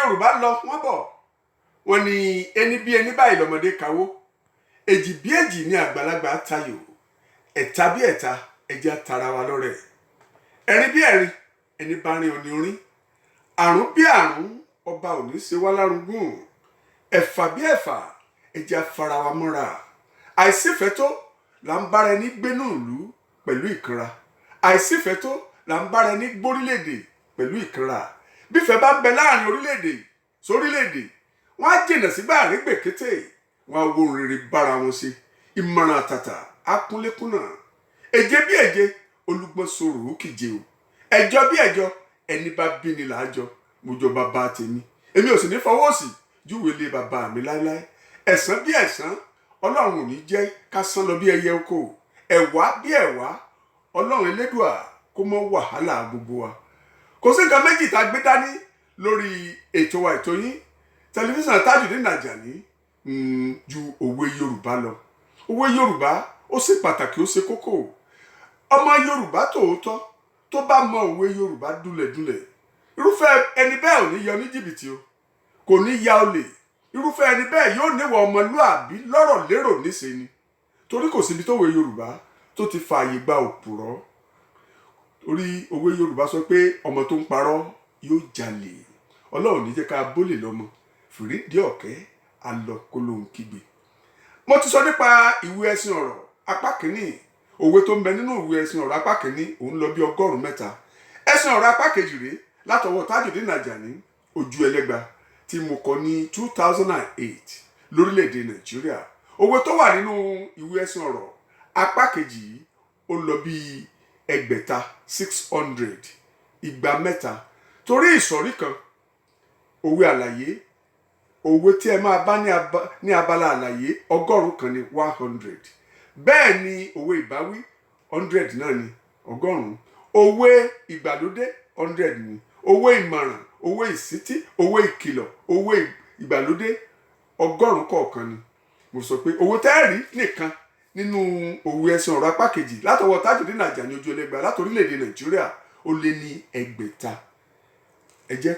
Yorùbá lọ wọ́n bọ̀ wọ́n ní ẹni bí ẹni báyìí lọ́mọdé kawó èjì bí èjì ní àgbàlagbà tayò ẹ̀ta bí ẹ̀ta ẹjẹ́ tara wa lọ́rẹ̀ ẹ̀rin bí ẹ̀rin ẹni bá rin òní rin àrùn bí àrùn ọba òní ṣe wá lárugún ẹ̀fà bí ẹ̀fà ẹjẹ́ afara wa mọ́ra àìsífẹ́ tó là ń bára ẹni gbénú ìlú pẹ̀lú ìkanra àìsífẹ́ tó là ń bára ẹni gbórílẹ̀-èdè pẹ̀lú ìkanra bífẹ́ bá ń bẹ láàrin orílẹ̀-èdè sórílẹ̀-èdè wọ́n á jìnà sígbà àrígbèkété wọ́n á wo rere bára wọn ṣe ìmọ̀ràn àtàtà akúnlékúnà èje bí èje olùgbọ́n sọ̀rọ̀ òkìje o ẹjọ́ bí ẹjọ́ ẹni bá bí ni làájọ mojọ bàbá tèmi èmi ò sì ní fọwọ́ sí júwèé lé bàbá mi láéláé ẹ̀san bí ẹ̀san ọlọ́run ò ní jẹ́ ká san lọ bí ẹyẹ oko ẹ̀wá bí ẹ̀wá ọlọ́run elédùà kó mọ́ wàhálà gbogbo wa kò sí nǹkan méjì tá a gbé dání lórí ètò wa ètò yín tẹlifíṣàn Tajudeen Ajani ju òwe Yorùbá lọ òwe Yorùbá ó ṣe pàtàkì ó ṣe kókó ọmọ Yorùbá tòótọ́ tó bá mọ òwe Yorùbá dúlẹ̀dúlẹ̀ irúfẹ́ ẹni bẹ́ẹ̀ ò ní yọ ní jìbìtì o kò ní ya olè irúfẹ́ ẹni bẹ́ẹ̀ yóò níwọ̀ ọmọlúàbí lọ́rọ̀ lérò níṣe ni torí kò síbi tó òwe Yorùbá tó ti fààyè gba òpùrọ́ orí òwe Yorùbá sọ pé ọmọ tó ń parọ́ yóò jalè Ọlọ́run ní jẹ́ ká bólè lọ́mọ fìrídìí ọ̀kẹ́ alọ́kólóhùn kígbe. Mo ti sọ nípa ìwé ẹ̀sìn ọ̀rọ̀ apá kìíní òwe tó ń bẹ nínú ìwé ẹ̀sìn ọ̀rọ̀ apá kìíní òun lọ bí 100 ẹ̀sìn ọ̀rọ̀ apá kejì rèé látọwọ́ Tajudeen Ajani ojú ẹlẹ́gba tí mo kọ ní 2008 lórílẹ̀‐èdè Nàìjíríà òwe tó wà nínú ìwé ẹ̀sìn ọ̀rọ̀ apá kejì yìí ó lọ bí 600 ìgbà mẹ́ta torí ìsọ̀rí kan òwe àlàyé òwe tí ẹ máa bá ní abala àlàyé 100 kan ní 100 bẹ́ẹ̀ ni òwe ìbáwí 100 náà ní 100 òwe ìgbàlódé 100 ní òwe ìmọ̀ràn òwe ìsítí òwe ìkìlọ̀ òwe ìgbàlódé 100 kọ̀ọ̀kan ni mo sọ pé òwe tẹ́ẹ̀rí nìkan nínú òwe ẹ̀sìn ọ̀rọ̀ apá kejì látọwọ́ Tajudeen Ajani ojú ẹlẹ́gba láti orílẹ̀-èdè Nàìjíríà ó lé ní 600 ẹ jẹ́